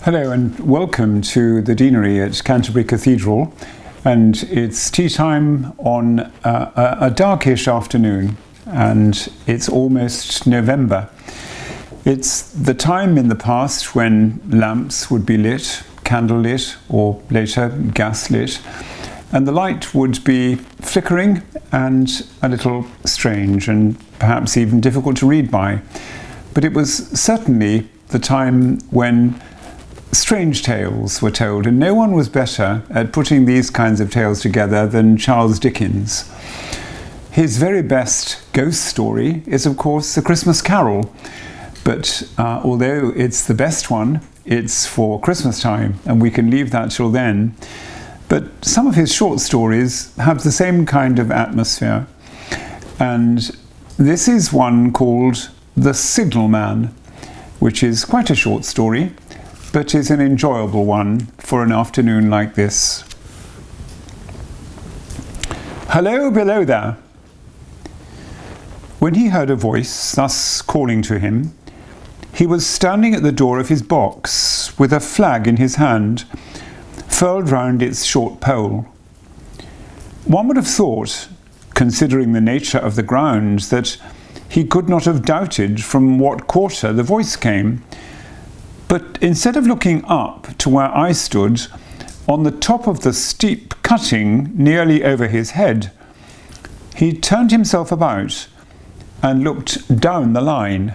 Hello and welcome to the Deanery at Canterbury Cathedral, and it's tea time on a darkish afternoon, and it's almost November. It's the time in the past when lamps would be lit, candlelit, or later gas-lit, and the light would be flickering and a little strange and perhaps even difficult to read by. But it was certainly the time when strange tales were told, and no one was better at putting these kinds of tales together than Charles Dickens. His very best ghost story is, of course, A Christmas Carol, but although it's the best one, it's for Christmas time, and we can leave that till then. But some of his short stories have the same kind of atmosphere, and this is one called The Signalman, which is quite a short story, but is an enjoyable one for an afternoon like this. Hello, below there. When he heard a voice thus calling to him, he was standing at the door of his box with a flag in his hand, furled round its short pole. One would have thought, considering the nature of the ground, that he could not have doubted from what quarter the voice came. But instead of looking up to where I stood, on the top of the steep cutting nearly over his head, he turned himself about and looked down the line.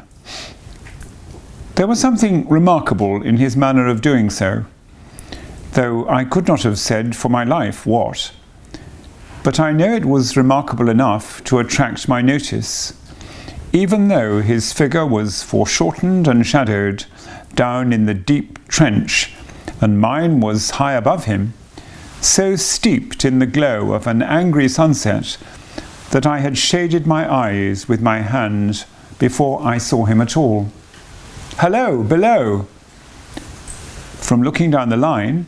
There was something remarkable in his manner of doing so, though I could not have said for my life what. But I know it was remarkable enough to attract my notice, even though his figure was foreshortened and shadowed down in the deep trench, and mine was high above him, so steeped in the glow of an angry sunset that I had shaded my eyes with my hand before I saw him at all. Hello, below! From looking down the line,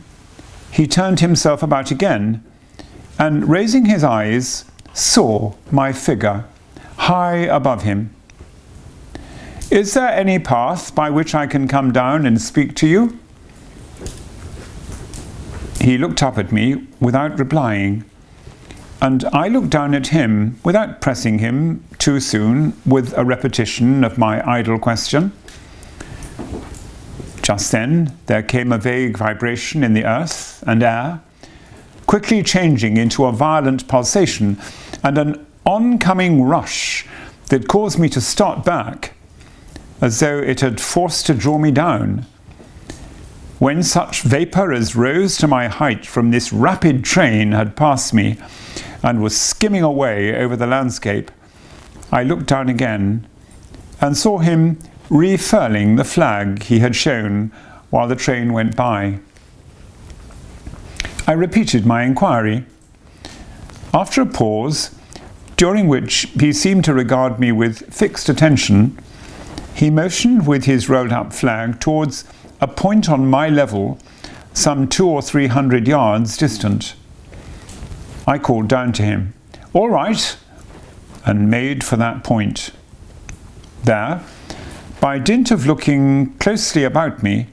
he turned himself about again, and raising his eyes, saw my figure high above him. Is there any path by which I can come down and speak to you? He looked up at me without replying, and I looked down at him without pressing him too soon with a repetition of my idle question. Just then there came a vague vibration in the earth and air, quickly changing into a violent pulsation and an oncoming rush that caused me to start back, as though it had forced to draw me down. When such vapour as rose to my height from this rapid train had passed me and was skimming away over the landscape, I looked down again and saw him refurling the flag he had shown while the train went by. I repeated my inquiry. After a pause, during which he seemed to regard me with fixed attention, he motioned with his rolled-up flag towards a point on my level, some 200 or 300 yards distant. I called down to him, "All right," and made for that point. There, by dint of looking closely about me,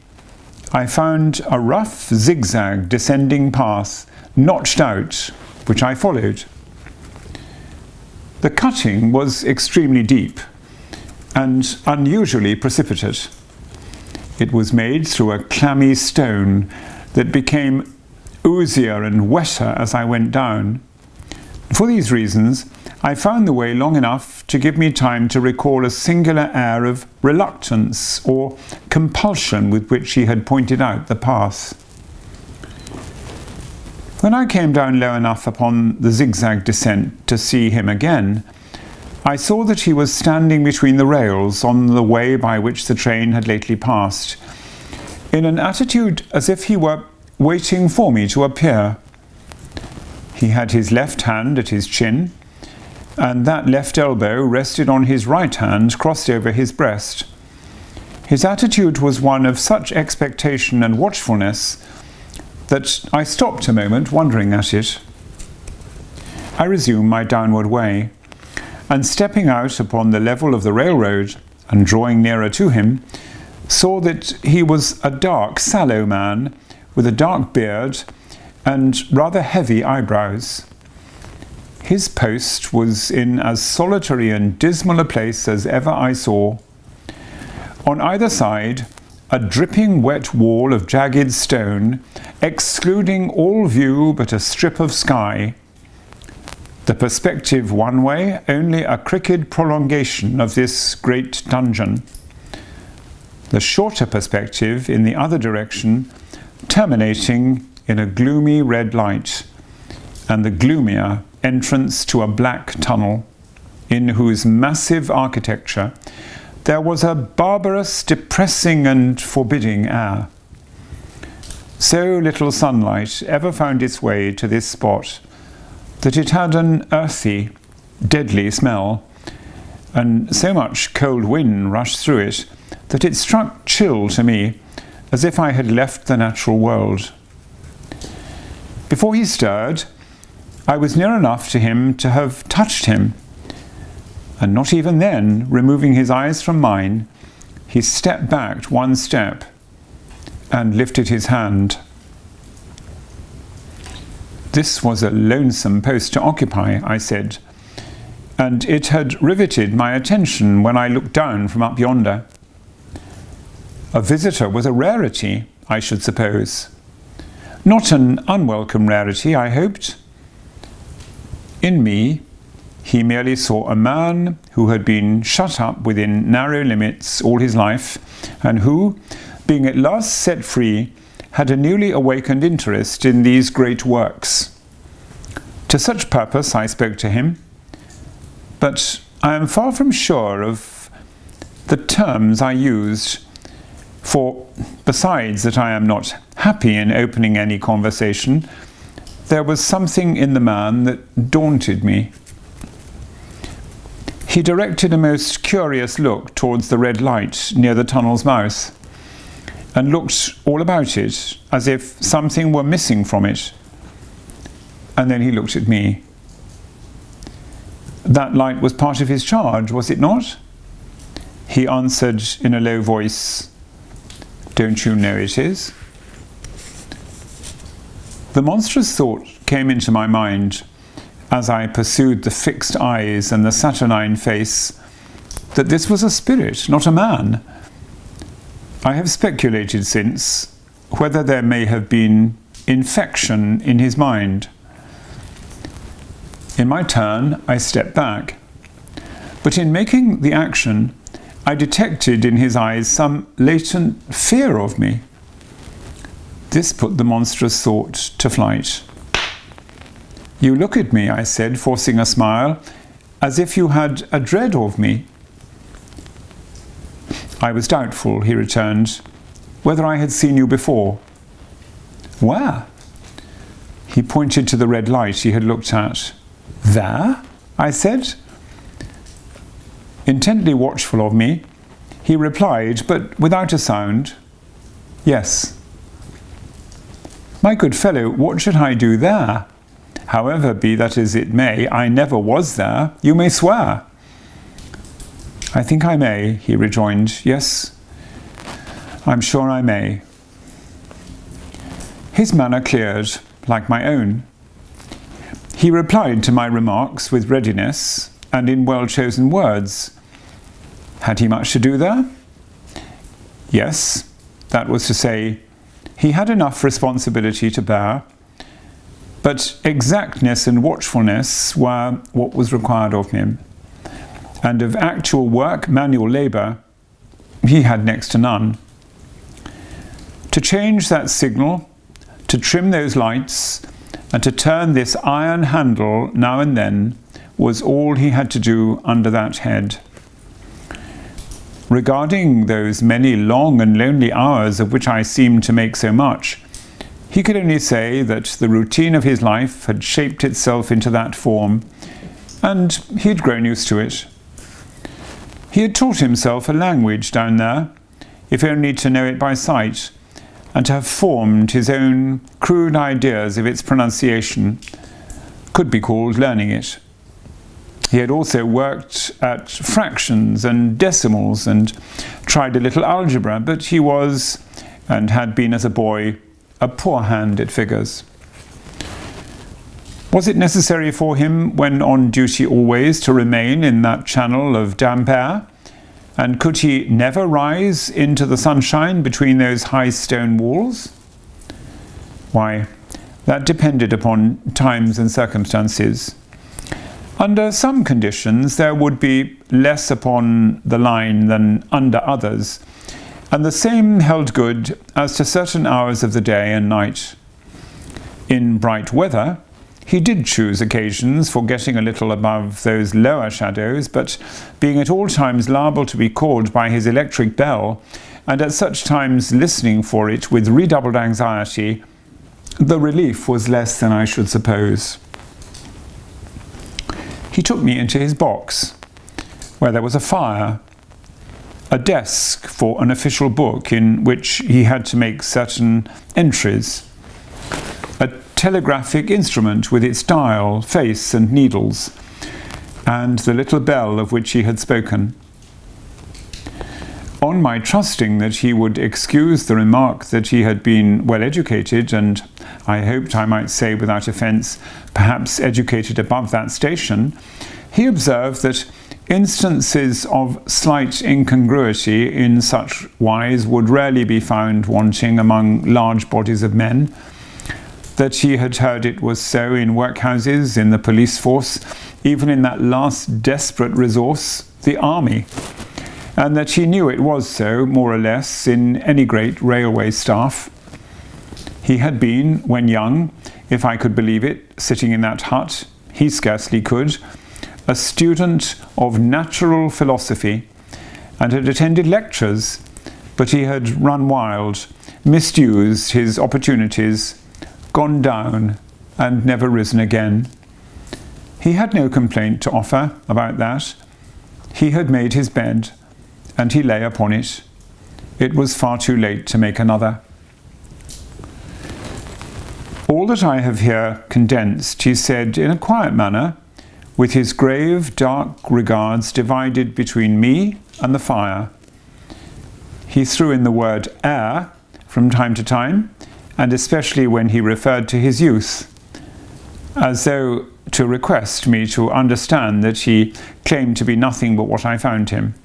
I found a rough zigzag descending path, notched out, which I followed. The cutting was extremely deep and unusually precipitate. It was made through a clammy stone that became oozier and wetter as I went down. For these reasons, I found the way long enough to give me time to recall a singular air of reluctance or compulsion with which he had pointed out the path. When I came down low enough upon the zigzag descent to see him again, I saw that he was standing between the rails on the way by which the train had lately passed, in an attitude as if he were waiting for me to appear. He had his left hand at his chin, and that left elbow rested on his right hand crossed over his breast. His attitude was one of such expectation and watchfulness that I stopped a moment wondering at it. I resumed my downward way, and stepping out upon the level of the railroad and drawing nearer to him, saw that he was a dark, sallow man with a dark beard and rather heavy eyebrows. His post was in as solitary and dismal a place as ever I saw. On either side, a dripping wet wall of jagged stone, excluding all view but a strip of sky. The perspective one way, only a crooked prolongation of this great dungeon. The shorter perspective in the other direction, terminating in a gloomy red light, and the gloomier entrance to a black tunnel, in whose massive architecture there was a barbarous, depressing and forbidding air. So little sunlight ever found its way to this spot that it had an earthy, deadly smell, and so much cold wind rushed through it that it struck chill to me, as if I had left the natural world. Before he stirred, I was near enough to him to have touched him, and not even then, removing his eyes from mine, he stepped back one step and lifted his hand. This was a lonesome post to occupy, I said, and it had riveted my attention when I looked down from up yonder. A visitor was a rarity, I should suppose. Not an unwelcome rarity, I hoped. In me, he merely saw a man who had been shut up within narrow limits all his life, and who, being at last set free, had a newly awakened interest in these great works. To such purpose I spoke to him, but I am far from sure of the terms I used, for besides that I am not happy in opening any conversation, there was something in the man that daunted me. He directed a most curious look towards the red light near the tunnel's mouth, and looked all about it as if something were missing from it. And then he looked at me. That light was part of his charge, was it not? He answered in a low voice, "Don't you know it is?" The monstrous thought came into my mind, as I pursued the fixed eyes and the saturnine face, that this was a spirit, not a man. I have speculated since whether there may have been infection in his mind. In my turn, I stepped back, but in making the action, I detected in his eyes some latent fear of me. This put the monstrous thought to flight. "You look at me," I said, forcing a smile, "as if you had a dread of me." "I was doubtful," he returned, "whether I had seen you before." "Where?" He pointed to the red light he had looked at. "There?" I said. Intently watchful of me, he replied, but without a sound, "Yes." "My good fellow, what should I do there? However, be that as it may, I never was there, you may swear." "I think I may," he rejoined. "Yes, I'm sure I may." His manner cleared, like my own. He replied to my remarks with readiness and in well-chosen words. Had he much to do there? Yes, that was to say, he had enough responsibility to bear, but exactness and watchfulness were what was required of him, and of actual work, manual labour, he had next to none. To change that signal, to trim those lights, and to turn this iron handle now and then was all he had to do under that head. Regarding those many long and lonely hours of which I seemed to make so much, he could only say that the routine of his life had shaped itself into that form, and he had grown used to it. He had taught himself a language down there, if only to know it by sight, and to have formed his own crude ideas of its pronunciation, could be called learning it. He had also worked at fractions and decimals and tried a little algebra, but he was, and had been as a boy, a poor hand at figures. Was it necessary for him, when on duty always, to remain in that channel of damp air? And could he never rise into the sunshine between those high stone walls? Why, that depended upon times and circumstances. Under some conditions there would be less upon the line than under others, and the same held good as to certain hours of the day and night. In bright weather he did choose occasions for getting a little above those lower shadows, but being at all times liable to be called by his electric bell, and at such times listening for it with redoubled anxiety, the relief was less than I should suppose. He took me into his box, where there was a fire, a desk for an official book in which he had to make certain entries, a telegraphic instrument with its dial, face and needles, and the little bell of which he had spoken. On my trusting that he would excuse the remark that he had been well educated, and I hoped I might say without offence, perhaps educated above that station, he observed that instances of slight incongruity in such wise would rarely be found wanting among large bodies of men, that he had heard it was so in workhouses, in the police force, even in that last desperate resource, the army, and that he knew it was so, more or less, in any great railway staff. He had been, when young, if I could believe it, sitting in that hut, he scarcely could, a student of natural philosophy, and had attended lectures, but he had run wild, misused his opportunities, gone down, and never risen again. He had no complaint to offer about that. He had made his bed, and he lay upon it. It was far too late to make another. All that I have here condensed, he said in a quiet manner, with his grave, dark regards divided between me and the fire. He threw in the word air from time to time, and especially when he referred to his youth, as though to request me to understand that he claimed to be nothing but what I found him.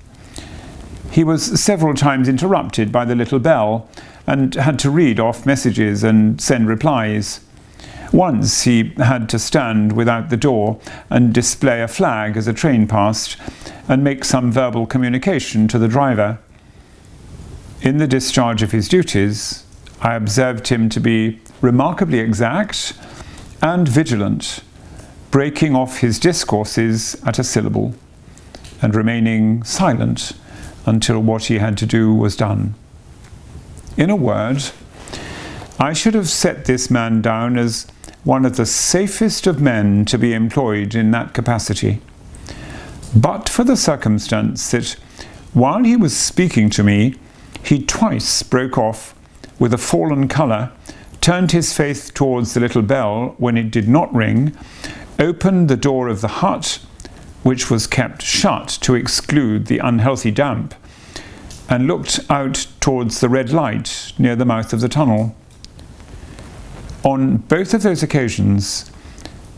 He was several times interrupted by the little bell, and had to read off messages and send replies. Once he had to stand without the door and display a flag as a train passed, and make some verbal communication to the driver. In the discharge of his duties, I observed him to be remarkably exact and vigilant, breaking off his discourses at a syllable, and remaining silent until what he had to do was done. In a word, I should have set this man down as one of the safest of men to be employed in that capacity, but for the circumstance that, while he was speaking to me, he twice broke off with a fallen colour, turned his face towards the little bell when it did not ring, opened the door of the hut, which was kept shut to exclude the unhealthy damp, and looked out towards the red light near the mouth of the tunnel. On both of those occasions,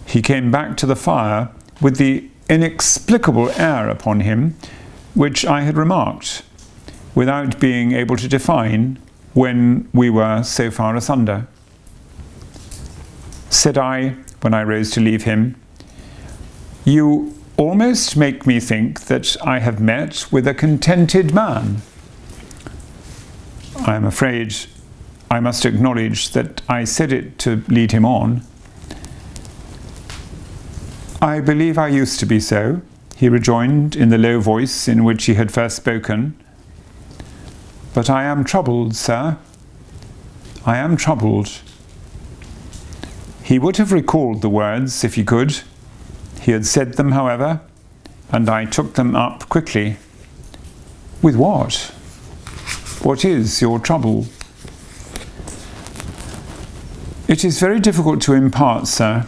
he came back to the fire with the inexplicable air upon him which I had remarked, without being able to define when we were so far asunder. Said I, when I rose to leave him, "You almost make me think that I have met with a contented man." I am afraid I must acknowledge that I said it to lead him on. "I believe I used to be so," he rejoined in the low voice in which he had first spoken. "But I am troubled, sir. I am troubled." He would have recalled the words if he could. He had said them, however, and I took them up quickly. "With what? What is your trouble?" "It is very difficult to impart, sir.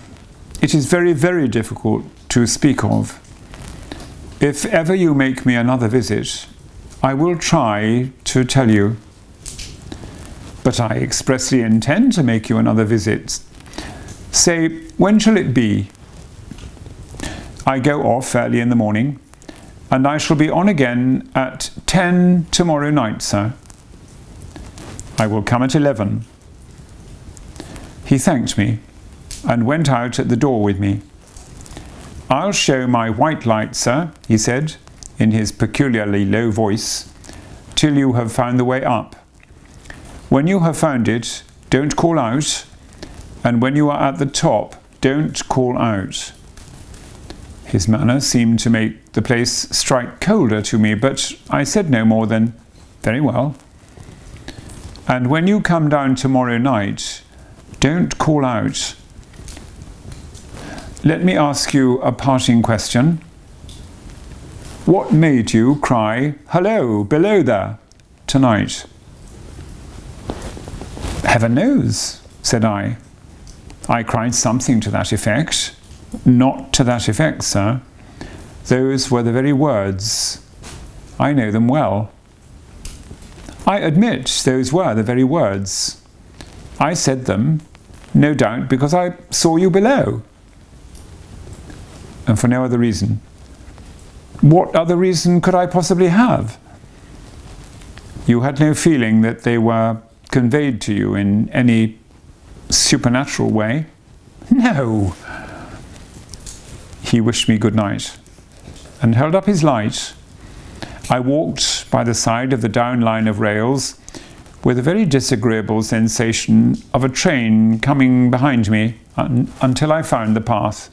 It is very, very difficult to speak of. If ever you make me another visit, I will try to tell you. But I expressly intend to make you another visit. Say, when shall it be? I go off early in the morning, and I shall be on again at 10 tomorrow night, sir. I will come at 11. He thanked me and went out at the door with me. I'll show my white light, sir, he said, in his peculiarly low voice, till you have found the way up. When you have found it, don't call out, and when you are at the top, don't call out. His manner seemed to make the place strike colder to me, but I said no more than, very well. And when you come down tomorrow night, don't call out. Let me ask you a parting question. What made you cry, "Hello, below there," tonight? Heaven knows, said I. I cried something to that effect. Not to that effect, sir. Those were the very words. I know them well. I admit those were the very words. I said them, no doubt, because I saw you below. And for no other reason. What other reason could I possibly have? You had no feeling that they were conveyed to you in any supernatural way? No. He wished me good night and held up his light. I walked by the side of the down line of rails with a very disagreeable sensation of a train coming behind me until I found the path.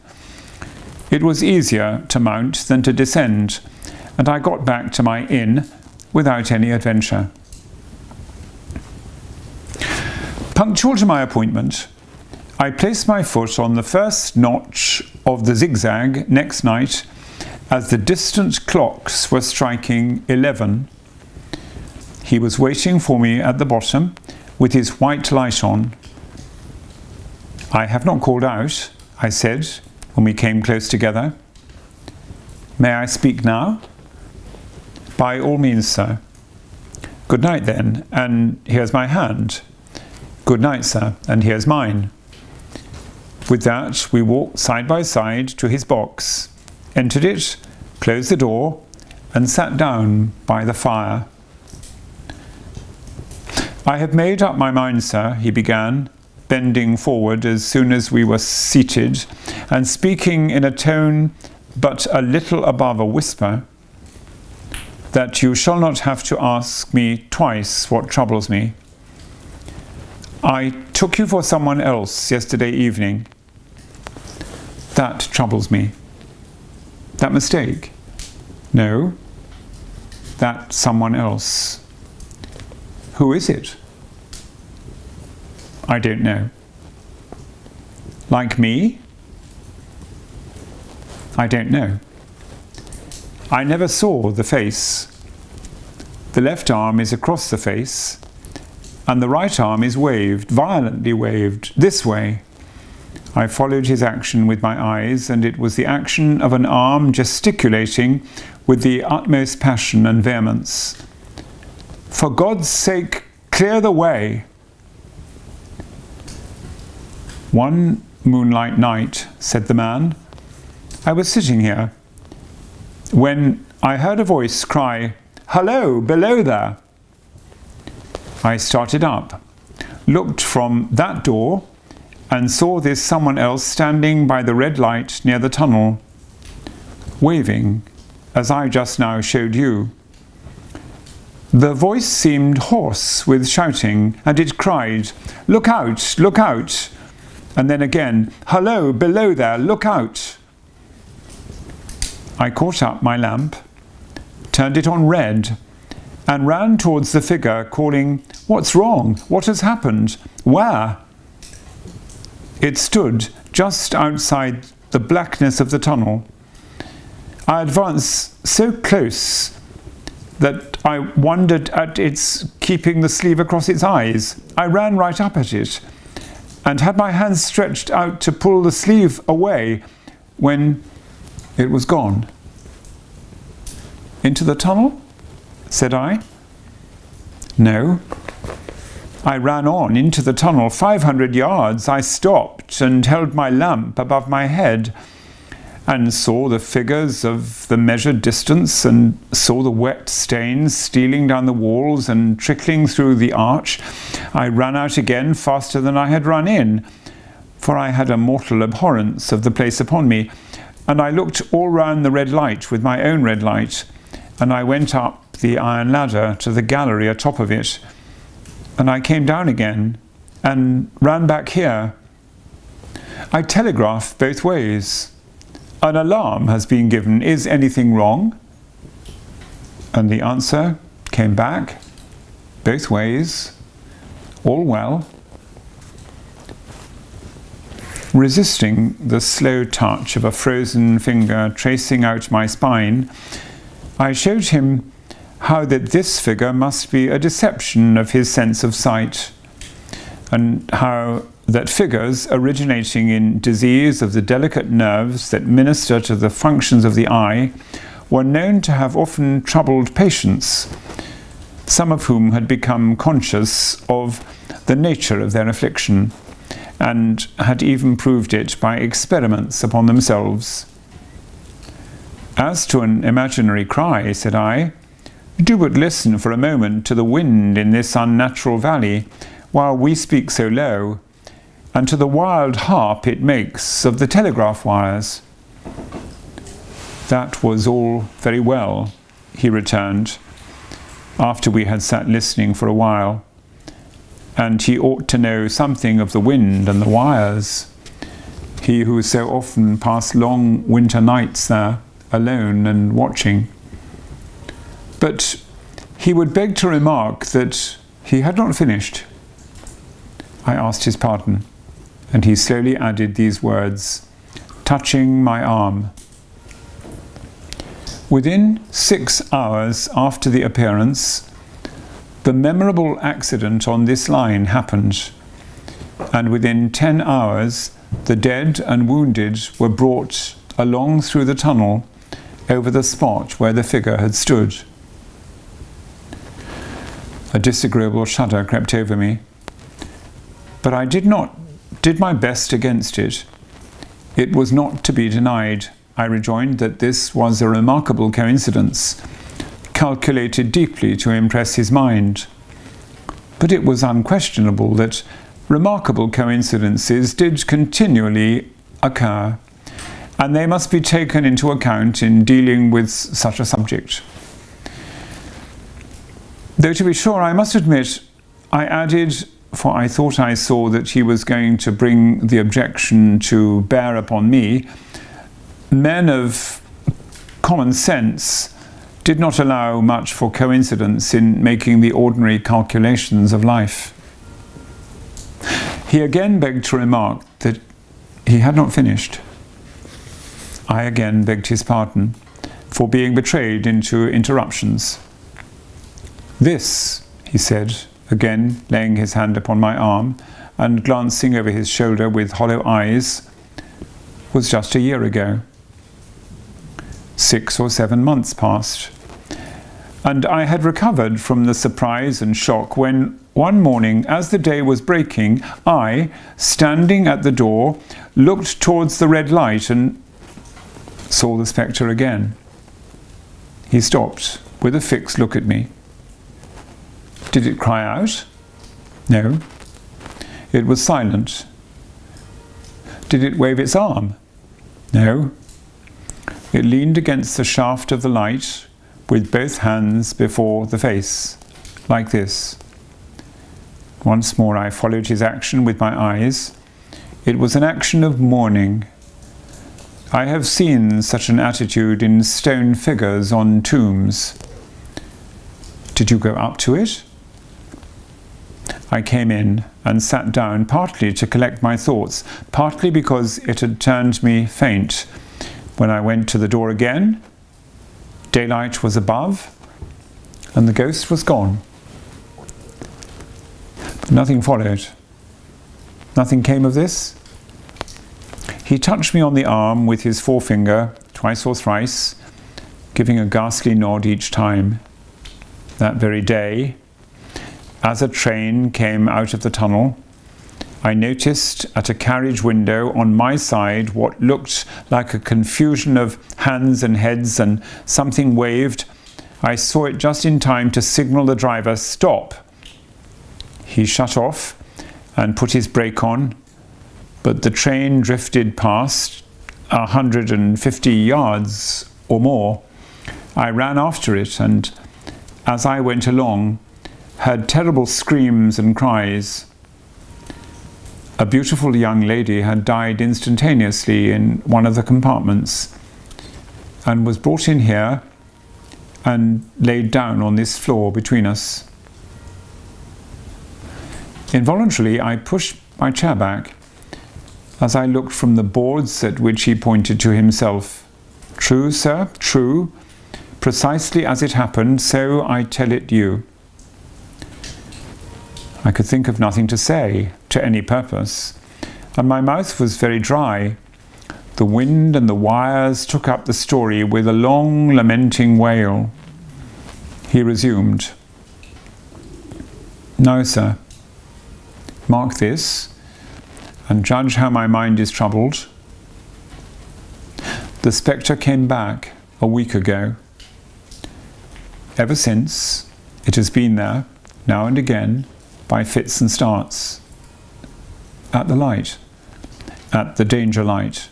It was easier to mount than to descend, and I got back to my inn without any adventure. Punctual to my appointment, I placed my foot on the first notch of the zigzag next night as the distant clocks were striking 11. He was waiting for me at the bottom with his white light on. I have not called out, I said, when we came close together. May I speak now? By all means, sir. Good night, then, and here's my hand. Good night, sir, and here's mine. With that, we walked side by side to his box, entered it, closed the door, and sat down by the fire. I have made up my mind, sir, he began, bending forward as soon as we were seated, and speaking in a tone but a little above a whisper, that you shall not have to ask me twice what troubles me. I took you for someone else yesterday evening. That troubles me. That mistake? No. That someone else. Who is it? I don't know. Like me? I don't know. I never saw the face. The left arm is across the face, and the right arm is waved, violently waved, this way. I followed his action with my eyes, and it was the action of an arm gesticulating with the utmost passion and vehemence. For God's sake, clear the way. One moonlight night, said the man, I was sitting here, when I heard a voice cry, "Hello, below there." I started up, looked from that door, and saw this someone else standing by the red light near the tunnel, waving, as I just now showed you. The voice seemed hoarse with shouting, and it cried, "Look out, look out!" And then again, "Hello, below there, look out!" I caught up my lamp, turned it on red, and ran towards the figure, calling, "What's wrong? What has happened? Where?" It stood just outside the blackness of the tunnel. I advanced so close that I wondered at its keeping the sleeve across its eyes. I ran right up at it, and had my hands stretched out to pull the sleeve away, when it was gone. Into the tunnel? Said I. No. I ran on into the tunnel 500 yards. I stopped and held my lamp above my head and saw the figures of the measured distance and saw the wet stains stealing down the walls and trickling through the arch. I ran out again faster than I had run in, for I had a mortal abhorrence of the place upon me, and I looked all round the red light with my own red light, and I went up the iron ladder to the gallery atop of it, and I came down again and ran back here. I telegraphed both ways. An alarm has been given. Is anything wrong? And the answer came back, both ways, all well. Resisting the slow touch of a frozen finger tracing out my spine, I showed him how that this figure must be a deception of his sense of sight, and how that figures originating in disease of the delicate nerves that minister to the functions of the eye were known to have often troubled patients, some of whom had become conscious of the nature of their affliction, and had even proved it by experiments upon themselves. As to an imaginary cry, said I, do but listen for a moment to the wind in this unnatural valley, while we speak so low, and to the wild harp it makes of the telegraph wires. That was all very well, he returned, after we had sat listening for a while, and he ought to know something of the wind and the wires, he who so often passed long winter nights there, alone and watching. But he would beg to remark that he had not finished. I asked his pardon, and he slowly added these words, touching my arm. Within 6 hours after the appearance, the memorable accident on this line happened, and within 10 hours the dead and wounded were brought along through the tunnel over the spot where the figure had stood. A disagreeable shudder crept over me, but I did my best against it. It was not to be denied, I rejoined, that this was a remarkable coincidence, calculated deeply to impress his mind. But it was unquestionable that remarkable coincidences did continually occur, and they must be taken into account in dealing with such a subject. Though to be sure, I must admit, I added, for I thought I saw that he was going to bring the objection to bear upon me, men of common sense did not allow much for coincidence in making the ordinary calculations of life. He again begged to remark that he had not finished. I again begged his pardon for being betrayed into interruptions. This, he said, again laying his hand upon my arm and glancing over his shoulder with hollow eyes, was just a year ago. 6 or 7 months passed, and I had recovered from the surprise and shock when, one morning, as the day was breaking, I, standing at the door, looked towards the red light and saw the spectre again. He stopped with a fixed look at me. Did it cry out? No. It was silent. Did it wave its arm? No. It leaned against the shaft of the light with both hands before the face, like this. Once more I followed his action with my eyes. It was an action of mourning. I have seen such an attitude in stone figures on tombs. Did you go up to it? I came in and sat down, partly to collect my thoughts, partly because it had turned me faint. When I went to the door again, daylight was above, and the ghost was gone. But nothing followed. Nothing came of this. He touched me on the arm with his forefinger, twice or thrice, giving a ghastly nod each time. That very day, as a train came out of the tunnel, I noticed at a carriage window on my side what looked like a confusion of hands and heads, and something waved. I saw it just in time to signal the driver, "Stop." He shut off and put his brake on, but the train drifted past 150 yards or more. I ran after it, and as I went along, heard terrible screams and cries. A beautiful young lady had died instantaneously in one of the compartments and was brought in here and laid down on this floor between us. Involuntarily, I pushed my chair back as I looked from the boards at which he pointed to himself. "True, sir, true. Precisely as it happened, so I tell it you." I could think of nothing to say to any purpose, and my mouth was very dry. The wind and the wires took up the story with a long lamenting wail. He resumed. "No, sir. Mark this, and judge how my mind is troubled. The spectre came back a week ago. Ever since, it has been there, now and again, by fits and starts. At the light, at the danger light.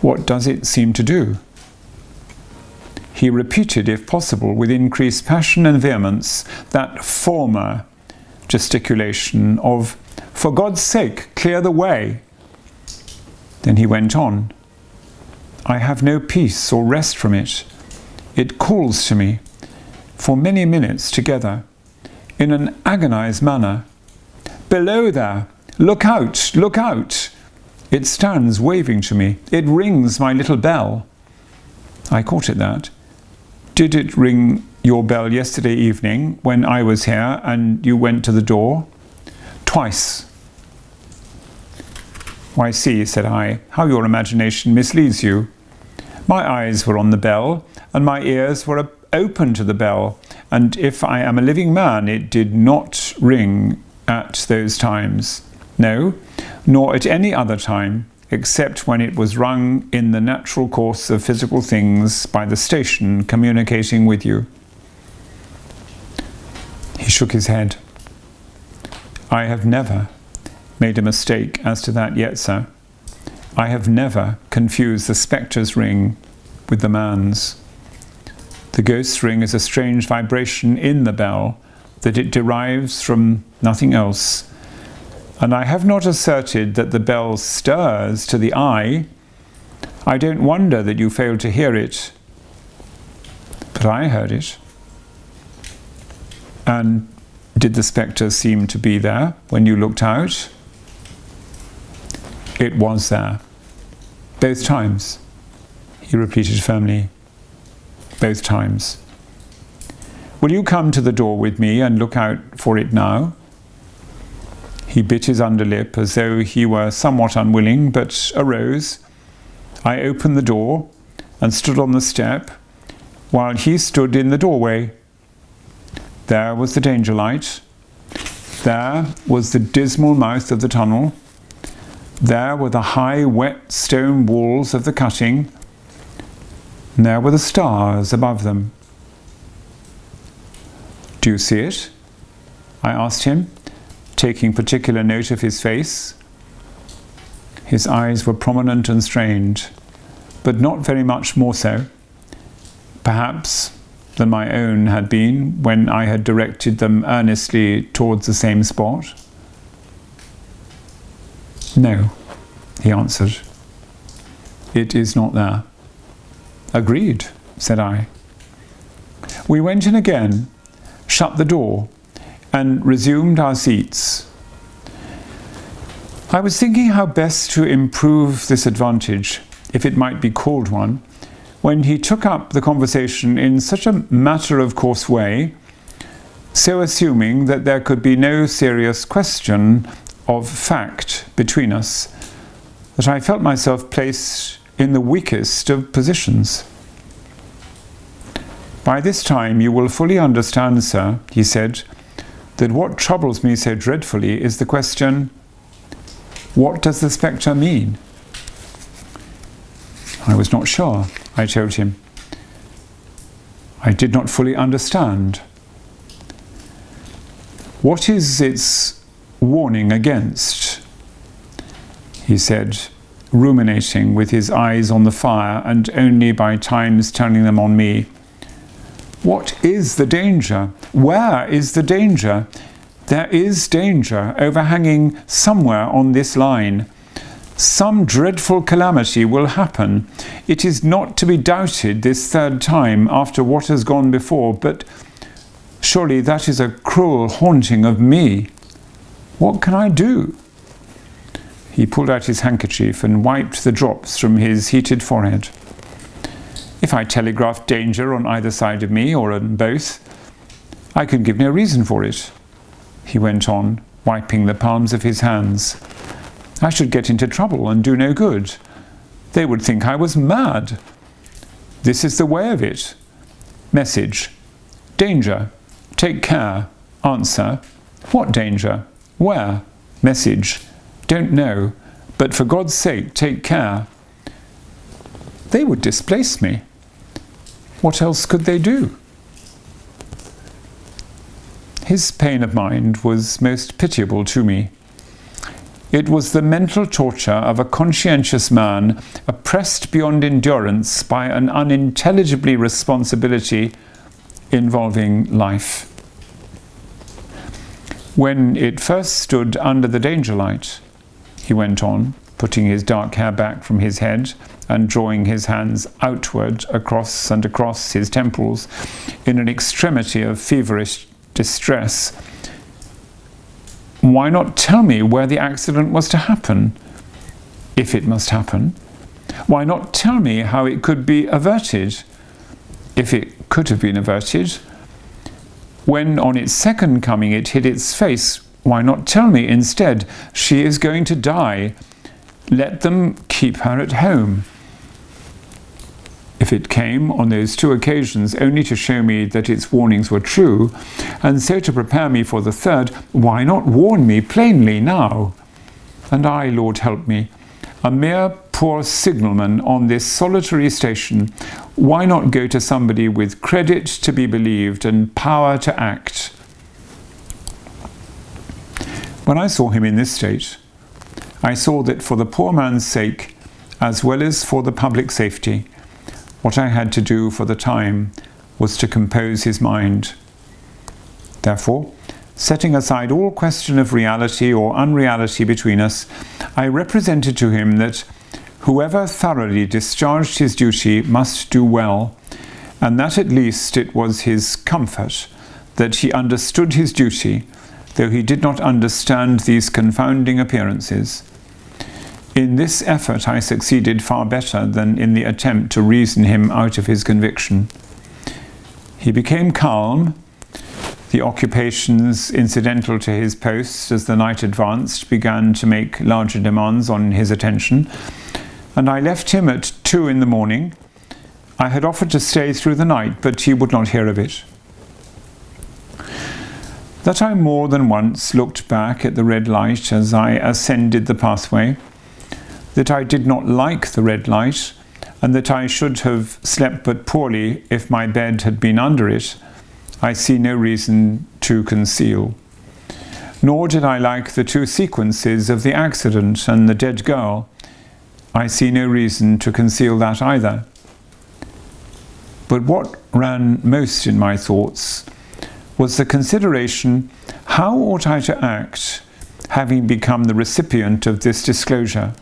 What does it seem to do?" He repeated, if possible, with increased passion and vehemence, that former gesticulation of, "For God's sake, clear the way." Then he went on. "I have no peace or rest from it. It calls to me for many minutes together, in an agonized manner. 'Below there! Look out! Look out!' It stands waving to me. It rings my little bell." I caught it that. "Did it ring your bell yesterday evening when I was here and you went to the door?" "Twice." "Why, see," said I, "how your imagination misleads you. My eyes were on the bell, and my ears were open to the bell, and if I am a living man, it did not ring at those times. No, nor at any other time, except when it was rung in the natural course of physical things by the station communicating with you." He shook his head. "I have never made a mistake as to that yet, sir. I have never confused the spectre's ring with the man's. The ghost's ring is a strange vibration in the bell, that it derives from nothing else. And I have not asserted that the bell stirs to the eye. I don't wonder that you failed to hear it. But I heard it. And did the spectre seem to be there when you looked out?" "It was there. Both times," he repeated firmly. "Both times. Will you come to the door with me and look out for it now?" He bit his underlip as though he were somewhat unwilling, but arose. I opened the door and stood on the step, while he stood in the doorway. There was the danger light. There was the dismal mouth of the tunnel. There were the high, wet stone walls of the cutting. And there were the stars above them. "Do you see it?" I asked him, taking particular note of his face. His eyes were prominent and strained, but not very much more so, perhaps, than my own had been when I had directed them earnestly towards the same spot. "No," he answered. "It is not there." "Agreed," said I. We went in again, shut the door, and resumed our seats. I was thinking how best to improve this advantage, if it might be called one, when he took up the conversation in such a matter-of-course way, so assuming that there could be no serious question of fact between us, that I felt myself placed in the weakest of positions. "By this time you will fully understand, sir," he said, "that what troubles me so dreadfully is the question, what does the spectre mean?" I was not sure, I told him. I did not fully understand. "What is its warning against?" he said, ruminating with his eyes on the fire and only by times turning them on me. "What is the danger? Where is the danger? There is danger overhanging somewhere on this line. Some dreadful calamity will happen. It is not to be doubted this third time after what has gone before, but surely that is a cruel haunting of me. What can I do?" He pulled out his handkerchief and wiped the drops from his heated forehead. "If I telegraphed danger on either side of me, or on both, I could give no reason for it," he went on, wiping the palms of his hands. "I should get into trouble and do no good. They would think I was mad. This is the way of it. Message. Danger. Take care. Answer. What danger? Where? Message. Don't know. But for God's sake, take care." They would displace me. What else could they do? His pain of mind was most pitiable to me. It was the mental torture of a conscientious man oppressed beyond endurance by an unintelligibly responsibility involving life. "When it first stood under the danger light," he went on, putting his dark hair back from his head and drawing his hands outward across and across his temples in an extremity of feverish distress, "why not tell me where the accident was to happen, if it must happen? Why not tell me how it could be averted, if it could have been averted? When on its second coming it hid its face, why not tell me instead, she is going to die, let them keep her at home? If it came on those two occasions only to show me that its warnings were true, and so to prepare me for the third, why not warn me plainly now? And I, Lord help me, a mere poor signalman on this solitary station, why not go to somebody with credit to be believed and power to act?" When I saw him in this state, I saw that for the poor man's sake, as well as for the public safety, what I had to do for the time was to compose his mind. Therefore, setting aside all question of reality or unreality between us, I represented to him that whoever thoroughly discharged his duty must do well, and that at least it was his comfort that he understood his duty, though he did not understand these confounding appearances. In this effort I succeeded far better than in the attempt to reason him out of his conviction. He became calm. The occupations incidental to his post as the night advanced began to make larger demands on his attention, and I left him at 2 in the morning. I had offered to stay through the night, but he would not hear of it. That I more than once looked back at the red light as I ascended the pathway, that I did not like the red light, and that I should have slept but poorly if my bed had been under it, I see no reason to conceal. Nor did I like the two sequences of the accident and the dead girl. I see no reason to conceal that either. But what ran most in my thoughts was the consideration, how ought I to act, having become the recipient of this disclosure?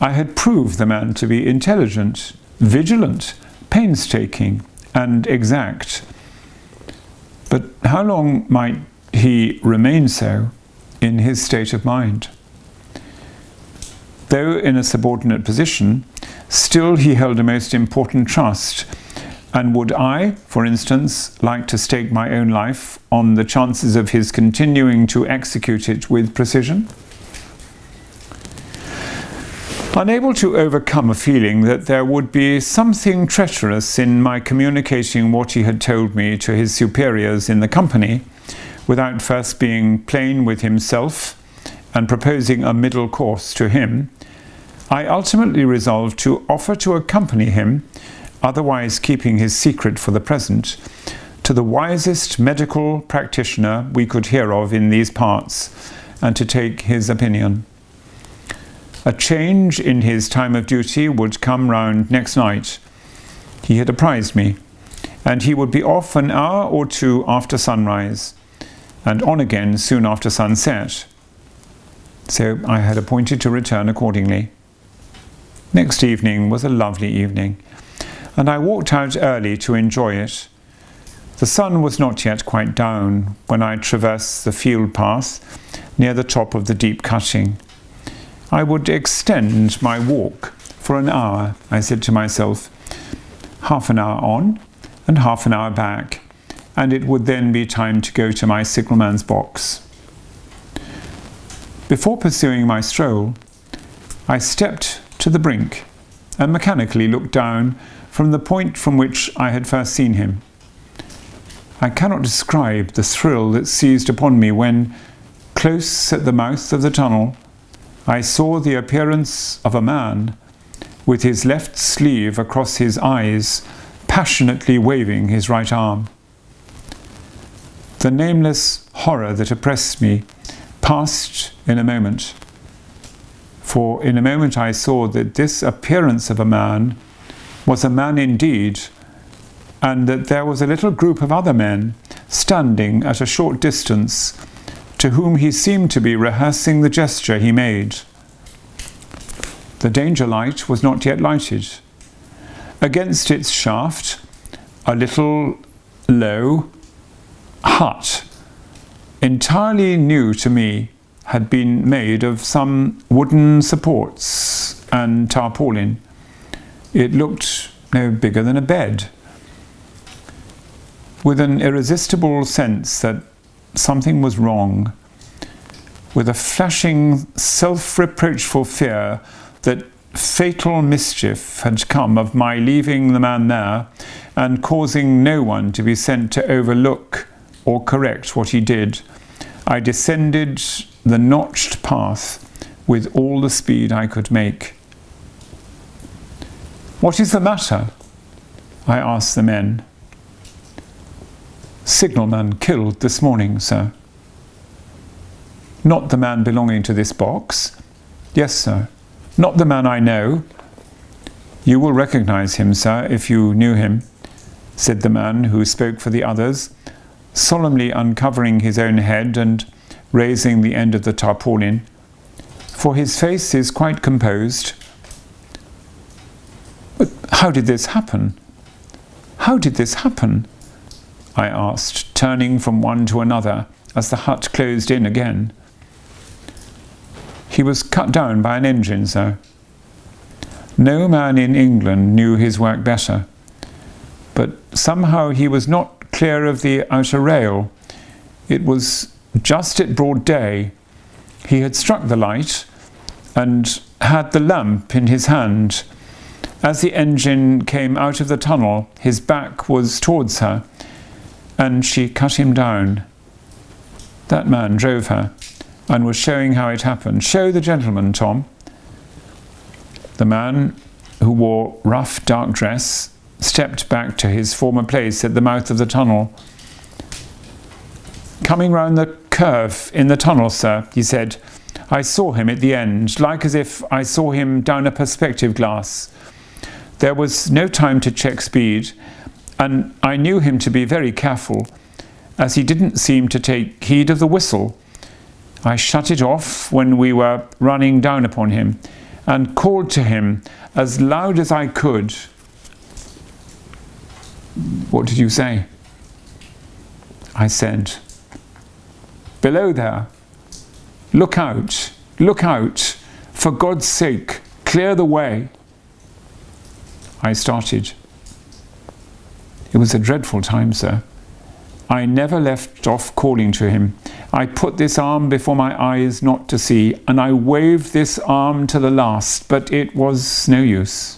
I had proved the man to be intelligent, vigilant, painstaking, and exact. But how long might he remain so in his state of mind? Though in a subordinate position, still he held a most important trust. And would I, for instance, like to stake my own life on the chances of his continuing to execute it with precision? Unable to overcome a feeling that there would be something treacherous in my communicating what he had told me to his superiors in the company, without first being plain with himself and proposing a middle course to him, I ultimately resolved to offer to accompany him, otherwise keeping his secret for the present, to the wisest medical practitioner we could hear of in these parts, and to take his opinion. A change in his time of duty would come round next night. He had apprised me, and he would be off an hour or two after sunrise, and on again soon after sunset. So I had appointed to return accordingly. Next evening was a lovely evening, and I walked out early to enjoy it. The sun was not yet quite down when I traversed the field path near the top of the deep cutting. I would extend my walk for an hour, I said to myself, half an hour on and half an hour back, and it would then be time to go to my signalman's box. Before pursuing my stroll, I stepped to the brink and mechanically looked down from the point from which I had first seen him. I cannot describe the thrill that seized upon me when, close at the mouth of the tunnel, I saw the appearance of a man, with his left sleeve across his eyes, passionately waving his right arm. The nameless horror that oppressed me passed in a moment, for in a moment I saw that this appearance of a man was a man indeed, and that there was a little group of other men standing at a short distance, to whom he seemed to be rehearsing the gesture he made. The danger light was not yet lighted. Against its shaft, a little low hut, entirely new to me, had been made of some wooden supports and tarpaulin. It looked no bigger than a bed. With an irresistible sense that something was wrong, with a flashing, self-reproachful fear that fatal mischief had come of my leaving the man there and causing no one to be sent to overlook or correct what he did, I descended the notched path with all the speed I could make. "What is the matter?" I asked the men. "Signalman killed this morning, sir." "Not the man belonging to this box?" "Yes, sir." "Not the man I know?" "You will recognize him, sir, if you knew him," said the man who spoke for the others, solemnly uncovering his own head and raising the end of the tarpaulin, "for his face is quite composed." "But how did this happen? How did this happen?" I asked, turning from one to another as the hut closed in again. "He was cut down by an engine, sir." No man in England knew his work better, but somehow he was not clear of the outer rail. It was just at broad day. He had struck the light and had the lamp in his hand. As the engine came out of the tunnel, his back was towards her, and she cut him down. That man drove her and was showing how it happened. "Show the gentleman, Tom." The man, who wore rough dark dress, stepped back to his former place at the mouth of the tunnel. "Coming round the curve in the tunnel, sir," he said. "I saw him at the end, like as if I saw him down a perspective glass. There was no time to check speed, and I knew him to be very careful, as he didn't seem to take heed of the whistle. I shut it off when we were running down upon him, and called to him as loud as I could." "What did you say?" I said, "Below there, look out, look out, for God's sake, clear the way." I started. It was a dreadful time, sir. I never left off calling to him, I put this arm before my eyes not to see, and I waved this arm to the last, but it was no use.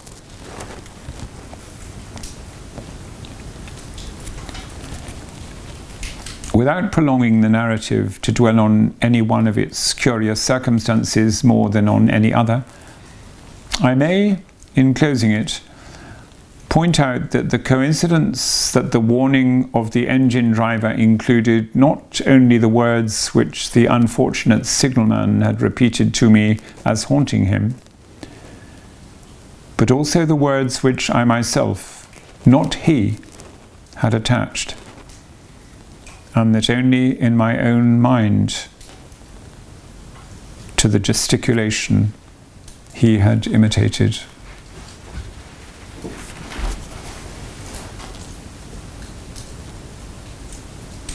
Without prolonging the narrative to dwell on any one of its curious circumstances more than on any other, I may, in closing it, point out that the coincidence that the warning of the engine driver included not only the words which the unfortunate signalman had repeated to me as haunting him, but also the words which I myself, not he, had attached, and that only in my own mind, to the gesticulation he had imitated.